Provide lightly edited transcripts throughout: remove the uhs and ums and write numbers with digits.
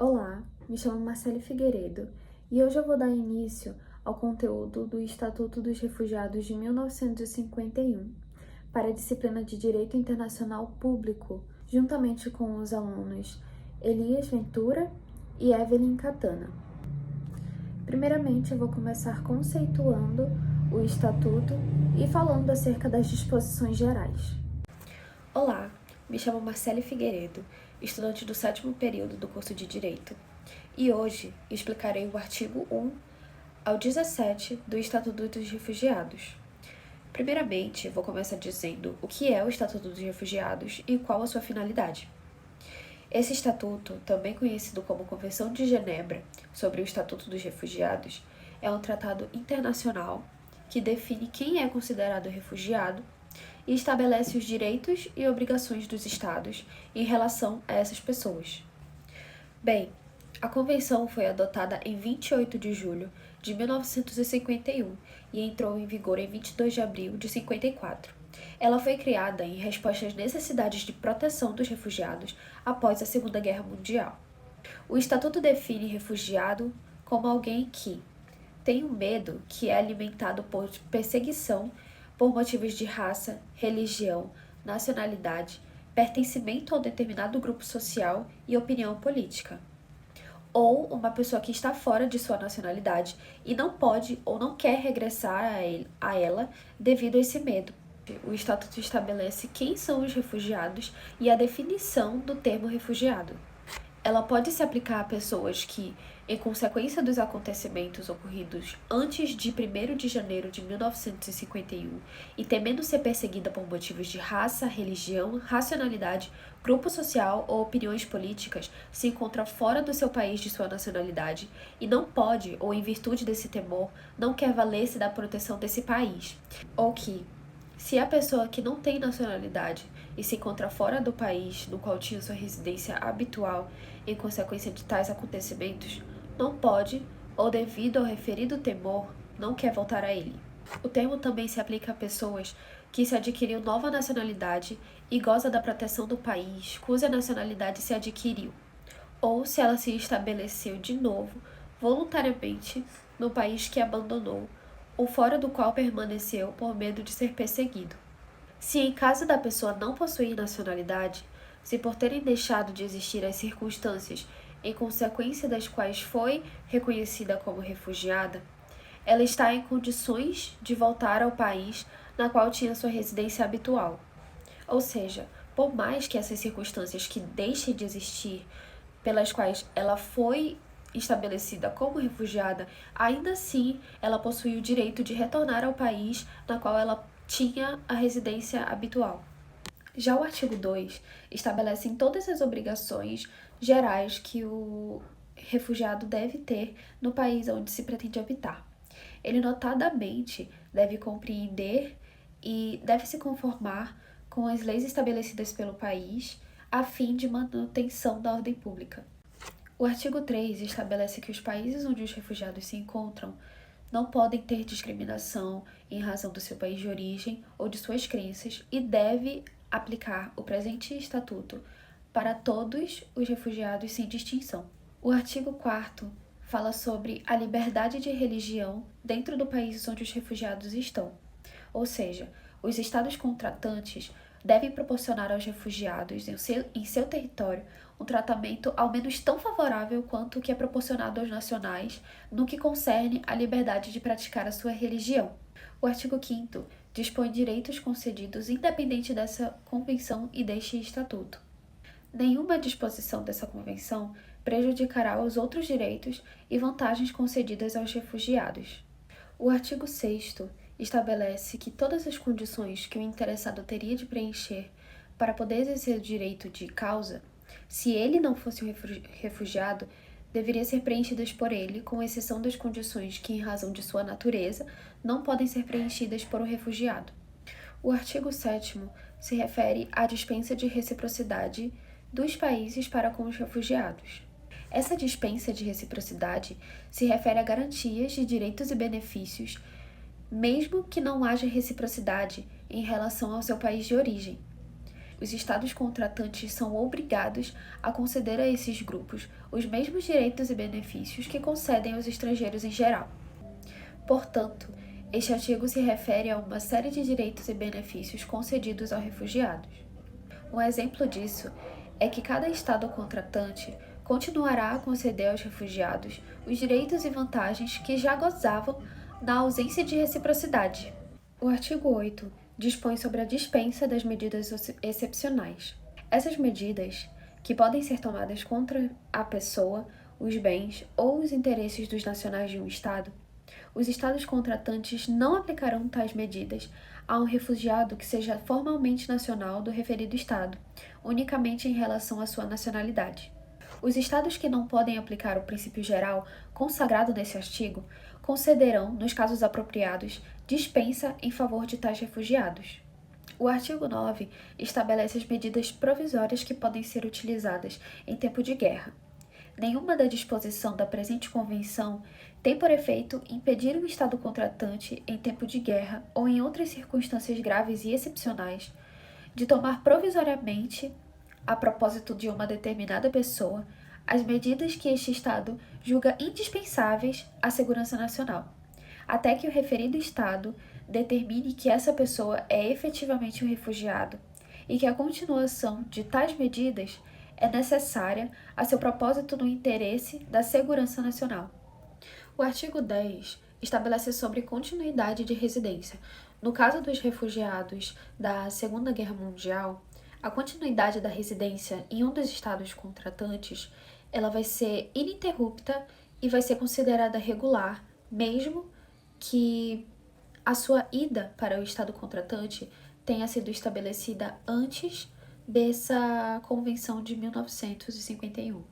Olá, me chamo Marcele Figueiredo e hoje eu vou dar início ao conteúdo do Estatuto dos Refugiados de 1951 para a disciplina de Direito Internacional Público, juntamente com os alunos Elias Ventura e Evelyn Catana. Primeiramente, eu vou começar conceituando o Estatuto e falando acerca das disposições gerais. Olá, me chamo Marcele Figueiredo, estudante do 7º período do curso de Direito, e hoje explicarei o artigo 1 ao 17 do Estatuto dos Refugiados. Primeiramente, vou começar dizendo o que é o Estatuto dos Refugiados e qual a sua finalidade. Esse estatuto, também conhecido como Convenção de Genebra sobre o Estatuto dos Refugiados, é um tratado internacional que define quem é considerado refugiado e estabelece os direitos e obrigações dos Estados em relação a essas pessoas. Bem, a Convenção foi adotada em 28 de julho de 1951 e entrou em vigor em 22 de abril de 54. Ela foi criada em resposta às necessidades de proteção dos refugiados após a Segunda Guerra Mundial. O Estatuto define refugiado como alguém que tem um medo que é alimentado por perseguição por motivos de raça, religião, nacionalidade, pertencimento a um determinado grupo social e opinião política. Ou uma pessoa que está fora de sua nacionalidade e não pode ou não quer regressar a ela devido a esse medo. O Estatuto estabelece quem são os refugiados e a definição do termo refugiado. Ela pode se aplicar a pessoas que, em consequência dos acontecimentos ocorridos antes de 1º de janeiro de 1951 e temendo ser perseguida por motivos de raça, religião, racionalidade, grupo social ou opiniões políticas, se encontra fora do seu país de sua nacionalidade e não pode, ou em virtude desse temor, não quer valer-se da proteção desse país. Ou que, se a pessoa que não tem nacionalidade e se encontra fora do país no qual tinha sua residência habitual em consequência de tais acontecimentos, não pode, ou devido ao referido temor, não quer voltar a ele. O termo também se aplica a pessoas que se adquiriu nova nacionalidade e goza da proteção do país cuja nacionalidade se adquiriu, ou se ela se estabeleceu de novo, voluntariamente, no país que abandonou, ou fora do qual permaneceu por medo de ser perseguido. Se em caso da pessoa não possuir nacionalidade, se por terem deixado de existir as circunstâncias em consequência das quais foi reconhecida como refugiada, ela está em condições de voltar ao país na qual tinha sua residência habitual. Ou seja, por mais que essas circunstâncias que deixem de existir, pelas quais ela foi estabelecida como refugiada, ainda assim ela possui o direito de retornar ao país na qual ela tinha a residência habitual. Já o artigo 2 estabelece todas as obrigações gerais que o refugiado deve ter no país onde se pretende habitar. Ele notadamente deve compreender e deve se conformar com as leis estabelecidas pelo país a fim de manutenção da ordem pública. O artigo 3 estabelece que os países onde os refugiados se encontram não podem ter discriminação em razão do seu país de origem ou de suas crenças e deve aplicar o presente estatuto para todos os refugiados sem distinção. O artigo 4º fala sobre a liberdade de religião dentro do país onde os refugiados estão, ou seja, os estados contratantes devem proporcionar aos refugiados em seu território um tratamento ao menos tão favorável quanto o que é proporcionado aos nacionais no que concerne à liberdade de praticar a sua religião. O artigo 5º dispõe direitos concedidos independente dessa convenção e deste estatuto. Nenhuma disposição dessa convenção prejudicará os outros direitos e vantagens concedidas aos refugiados. O artigo 6º estabelece que todas as condições que o interessado teria de preencher para poder exercer o direito de causa, se ele não fosse um refugiado, deveriam ser preenchidas por ele, com exceção das condições que, em razão de sua natureza, não podem ser preenchidas por um refugiado. O artigo 7º se refere à dispensa de reciprocidade dos países para com os refugiados. Essa dispensa de reciprocidade se refere a garantias de direitos e benefícios mesmo que não haja reciprocidade em relação ao seu país de origem. os estados contratantes são obrigados a conceder a esses grupos os mesmos direitos e benefícios que concedem aos estrangeiros em geral. Portanto, este artigo se refere a uma série de direitos e benefícios concedidos aos refugiados. Um exemplo disso é que cada estado contratante continuará a conceder aos refugiados os direitos e vantagens que já gozavam na ausência de reciprocidade. O artigo 8 dispõe sobre a dispensa das medidas excepcionais. Essas medidas, que podem ser tomadas contra a pessoa, os bens ou os interesses dos nacionais de um estado, os estados contratantes não aplicarão tais medidas a um refugiado que seja formalmente nacional do referido estado, unicamente em relação à sua nacionalidade. Os estados que não podem aplicar o princípio geral consagrado nesse artigo concederão, nos casos apropriados, dispensa em favor de tais refugiados. O artigo 9 estabelece as medidas provisórias que podem ser utilizadas em tempo de guerra. Nenhuma da disposição da presente convenção tem por efeito impedir o Estado contratante, em tempo de guerra ou em outras circunstâncias graves e excepcionais, de tomar provisoriamente, a propósito de uma determinada pessoa, as medidas que este Estado julga indispensáveis à segurança nacional, até que o referido Estado determine que essa pessoa é efetivamente um refugiado e que a continuação de tais medidas é necessária a seu propósito no interesse da segurança nacional. O artigo 10 estabelece sobre continuidade de residência. No caso dos refugiados da Segunda Guerra Mundial, a continuidade da residência em um dos estados contratantes, ela vai ser ininterrupta e vai ser considerada regular, mesmo que a sua ida para o estado contratante tenha sido estabelecida antes dessa Convenção de 1951.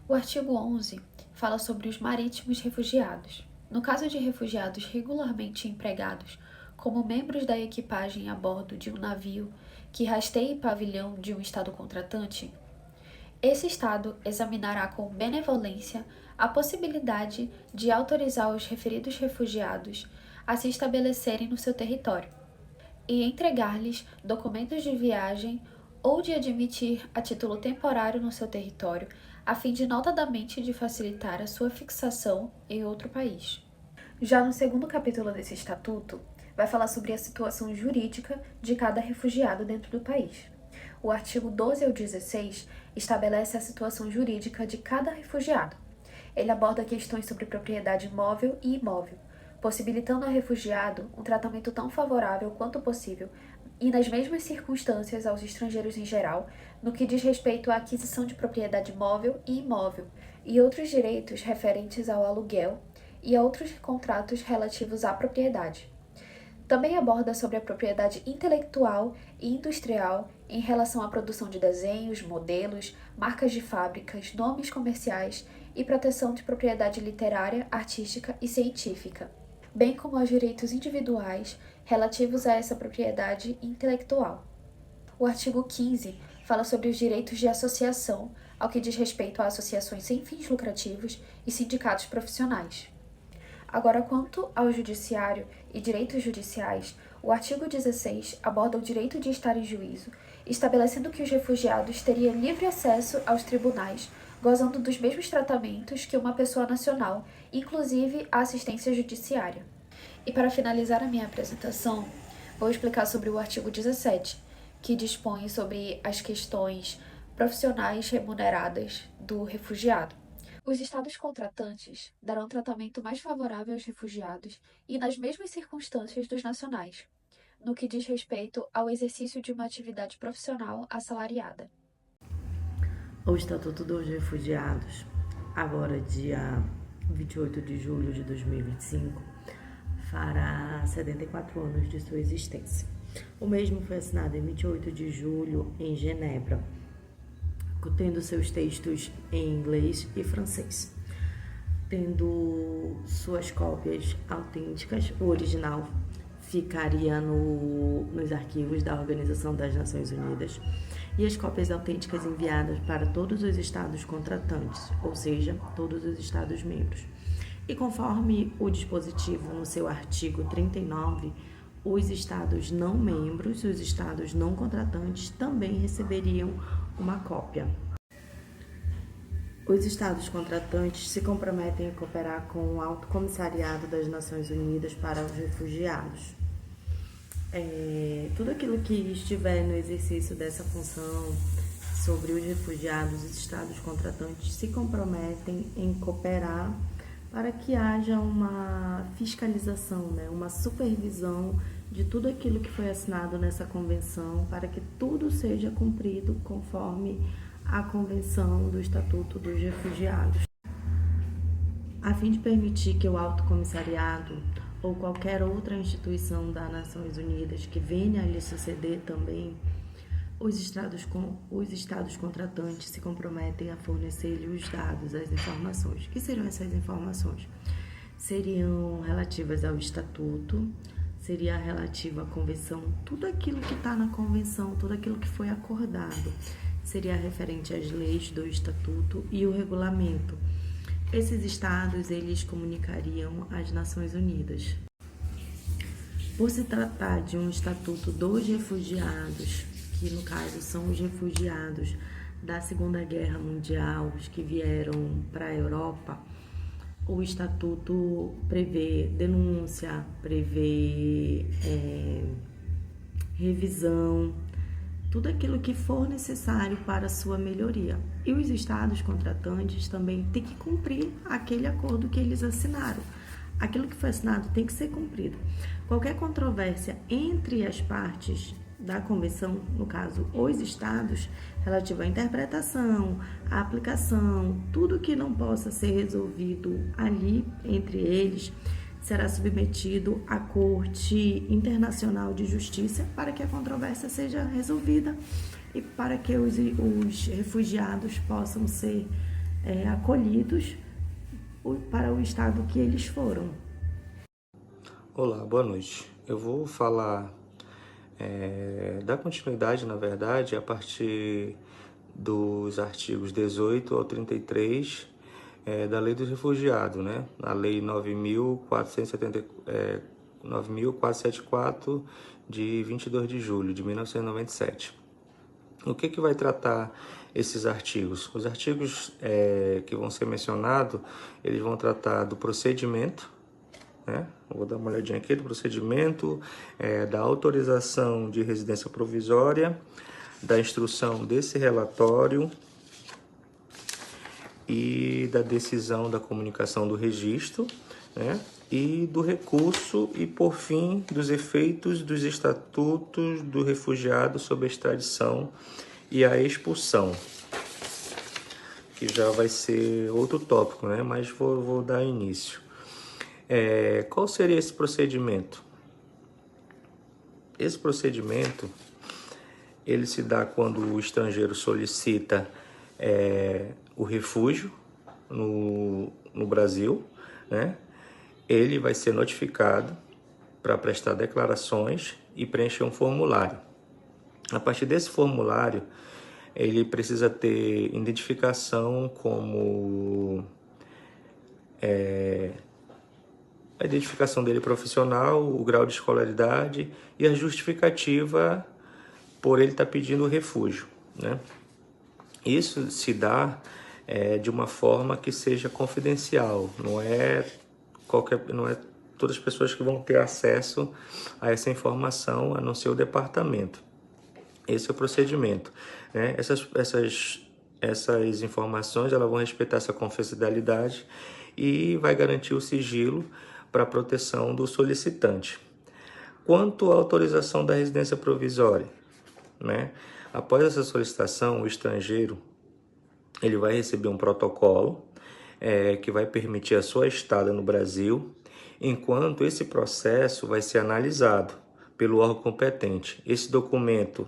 O artigo 11 fala sobre os marítimos refugiados. No caso de refugiados regularmente empregados como membros da equipagem a bordo de um navio que rasteie pavilhão de um estado contratante, esse estado examinará com benevolência a possibilidade de autorizar os referidos refugiados a se estabelecerem no seu território e entregar-lhes documentos de viagem ou de admitir a título temporário no seu território, a fim de notadamente de facilitar a sua fixação em outro país. Já no segundo capítulo desse estatuto, vai falar sobre a situação jurídica de cada refugiado dentro do país. O artigo 12 ao 16 estabelece a situação jurídica de cada refugiado. Ele aborda questões sobre propriedade móvel e imóvel, possibilitando ao refugiado um tratamento tão favorável quanto possível e nas mesmas circunstâncias aos estrangeiros em geral, no que diz respeito à aquisição de propriedade móvel e imóvel, e outros direitos referentes ao aluguel e a outros contratos relativos à propriedade. Também aborda sobre a propriedade intelectual e industrial em relação à produção de desenhos, modelos, marcas de fábricas, nomes comerciais e proteção de propriedade literária, artística e científica, bem como aos direitos individuais relativos a essa propriedade intelectual. O artigo 15 fala sobre os direitos de associação, ao que diz respeito a associações sem fins lucrativos e sindicatos profissionais. Agora, quanto ao judiciário e direitos judiciais, o artigo 16 aborda o direito de estar em juízo, estabelecendo que os refugiados teriam livre acesso aos tribunais, gozando dos mesmos tratamentos que uma pessoa nacional, inclusive a assistência judiciária. E para finalizar a minha apresentação, vou explicar sobre o artigo 17, que dispõe sobre as questões profissionais remuneradas do refugiado. Os estados contratantes darão tratamento mais favorável aos refugiados e nas mesmas circunstâncias dos nacionais, no que diz respeito ao exercício de uma atividade profissional assalariada. O Estatuto dos Refugiados, agora dia 28 de julho de 2025, fará 74 anos de sua existência. O mesmo foi assinado em 28 de julho em Genebra, tendo seus textos em inglês e francês. Tendo suas cópias autênticas, o original ficaria nos arquivos da Organização das Nações Unidas e as cópias autênticas enviadas para todos os estados contratantes, ou seja, todos os estados membros. E conforme o dispositivo no seu artigo 39, os estados não membros, os estados não contratantes também receberiam uma cópia. Os estados contratantes se comprometem a cooperar com o Alto Comissariado das Nações Unidas para os Refugiados. Tudo aquilo que estiver no exercício dessa função sobre os refugiados, os estados contratantes se comprometem em cooperar para que haja uma fiscalização, uma supervisão de tudo aquilo que foi assinado nessa convenção, para que tudo seja cumprido conforme a Convenção do Estatuto dos Refugiados. A fim de permitir que o Alto Comissariado ou qualquer outra instituição das Nações Unidas que venha a lhe suceder também, os estados contratantes se comprometem a fornecer-lhe os dados, as informações. Que seriam essas informações? Seriam relativas ao Estatuto, seria relativa à Convenção, tudo aquilo que está na Convenção, tudo aquilo que foi acordado, seria referente às leis do Estatuto e o regulamento. Esses estados, eles comunicariam às Nações Unidas. Por se tratar de um Estatuto dos Refugiados, que no caso são os refugiados da Segunda Guerra Mundial, os que vieram para a Europa, o Estatuto prevê denúncia, prevê revisão, tudo aquilo que for necessário para a sua melhoria. E os estados contratantes também têm que cumprir aquele acordo que eles assinaram. Aquilo que foi assinado tem que ser cumprido. Qualquer controvérsia entre as partes da convenção, no caso, os estados, relativa à interpretação, à aplicação, tudo que não possa ser resolvido ali entre eles, será submetido à Corte Internacional de Justiça para que a controvérsia seja resolvida e para que os refugiados possam ser acolhidos para o estado que eles foram. Olá, boa noite. Eu vou falar da continuidade, na verdade, a partir dos artigos 18 ao 33 da Lei dos Refugiados, A Lei 9.474 de 22 de julho de 1997. O que vai tratar esses artigos? Os artigos que vão ser mencionados, eles vão tratar do procedimento, Vou dar uma olhadinha aqui do procedimento, da autorização de residência provisória, da instrução desse relatório e da decisão da comunicação do registro, e do recurso e, por fim, dos efeitos dos estatutos do refugiado sob a extradição e a expulsão, que já vai ser outro tópico, mas vou dar início. Qual seria esse procedimento? Esse procedimento, ele se dá quando o estrangeiro solicita o refúgio no Brasil, Ele vai ser notificado para prestar declarações e preencher um formulário. A partir desse formulário, ele precisa ter identificação como a identificação dele profissional, o grau de escolaridade e a justificativa por ele estar pedindo o refúgio, Isso se dá de uma forma que seja confidencial, não é todas as pessoas que vão ter acesso a essa informação, a não ser o departamento. Esse é o procedimento. Essas informações, elas vão respeitar essa confidencialidade e vai garantir o sigilo para a proteção do solicitante. Quanto à autorização da residência provisória, após essa solicitação, o estrangeiro ele vai receber um protocolo que vai permitir a sua estada no Brasil, enquanto esse processo vai ser analisado pelo órgão competente. Esse documento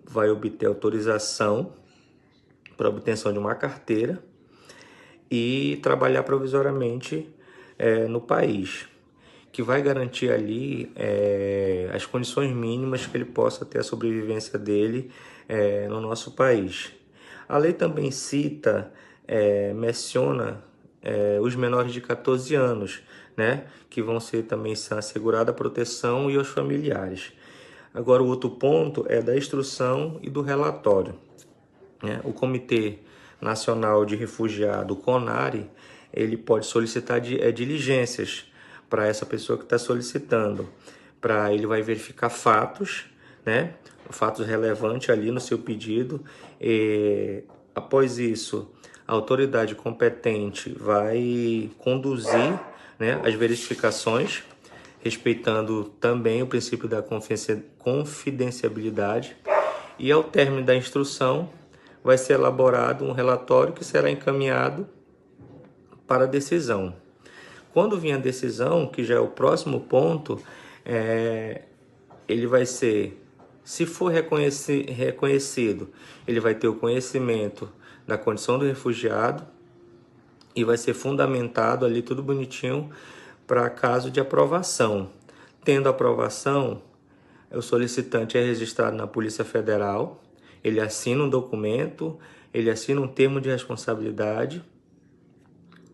vai obter autorização para obtenção de uma carteira e trabalhar provisoriamente no país, que vai garantir ali as condições mínimas que ele possa ter a sobrevivência dele no nosso país. A lei também menciona os menores de 14 anos, né? Que vão ser também assegurada a proteção e aos familiares. Agora, o outro ponto é da instrução e do relatório, né? O Comitê Nacional de Refugiado, o CONARE, ele pode solicitar diligências para essa pessoa que está solicitando. Ele vai verificar fatos, né? Fatos relevantes ali no seu pedido. Após isso, a autoridade competente vai conduzir, né, as verificações, respeitando também o princípio da confidencialidade. E ao término da instrução, vai ser elaborado um relatório que será encaminhado para a decisão. Quando vier a decisão, que já é o próximo ponto, ele vai ser, se for reconhecido, ele vai ter o conhecimento da condição do refugiado e vai ser fundamentado ali tudo bonitinho para caso de aprovação. Tendo aprovação, o solicitante é registrado na Polícia Federal, ele assina um documento, ele assina um termo de responsabilidade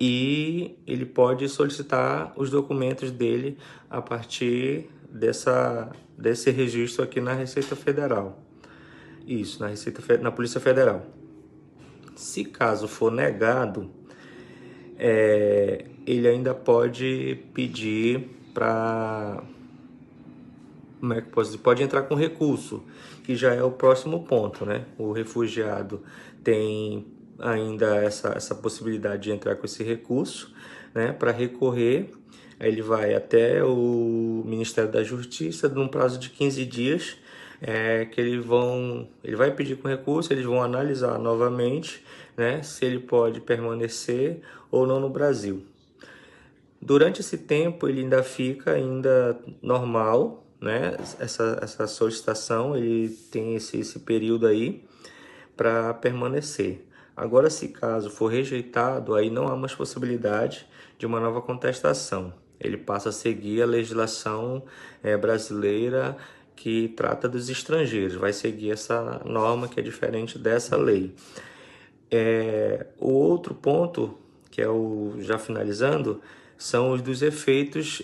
e ele pode solicitar os documentos dele a partir desse registro aqui na Receita Federal. Isso, na Polícia Federal. Se caso for negado, ele ainda pode pedir para... Como é que pode entrar com recurso, que já é o próximo ponto, né? O refugiado tem ainda essa possibilidade de entrar com esse recurso, né? Para recorrer, aí ele vai até o Ministério da Justiça, num prazo de 15 dias, que ele vai pedir com recurso, eles vão analisar novamente, né? Se ele pode permanecer ou não no Brasil. Durante esse tempo, ele ainda fica normal, né? Essa solicitação, ele tem esse período aí para permanecer. Agora, se caso for rejeitado, aí não há mais possibilidade de uma nova contestação. Ele passa a seguir a legislação brasileira que trata dos estrangeiros, vai seguir essa norma que é diferente dessa lei. O outro ponto, que é já finalizando, são os dos efeitos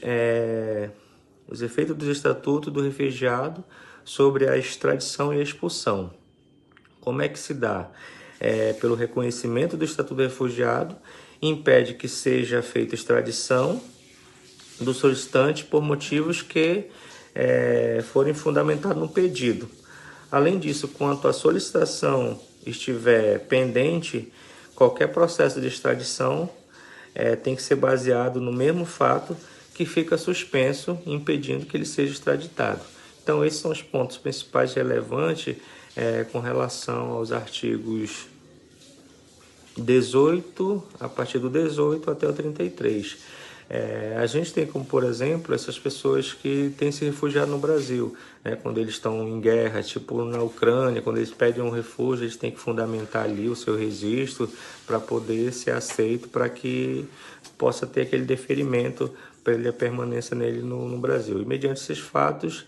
do Estatuto do Refugiado sobre a extradição e a expulsão. Como é que se dá? Pelo reconhecimento do Estatuto do Refugiado, impede que seja feita extradição do solicitante por motivos que forem fundamentados no pedido. Além disso, quanto a solicitação estiver pendente, qualquer processo de extradição tem que ser baseado no mesmo fato que fica suspenso, impedindo que ele seja extraditado. Então, esses são os pontos principais relevantes com relação aos artigos 18, a partir do 18 até o 33. A gente tem como, por exemplo, essas pessoas que têm se refugiado no Brasil, né? Quando eles estão em guerra, tipo na Ucrânia, quando eles pedem um refúgio, eles têm que fundamentar ali o seu registro para poder ser aceito, para que possa ter aquele deferimento para ele a permanência nele no Brasil. E mediante esses fatos,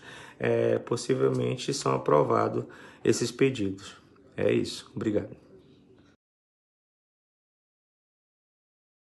possivelmente são aprovados esses pedidos. É isso. Obrigado.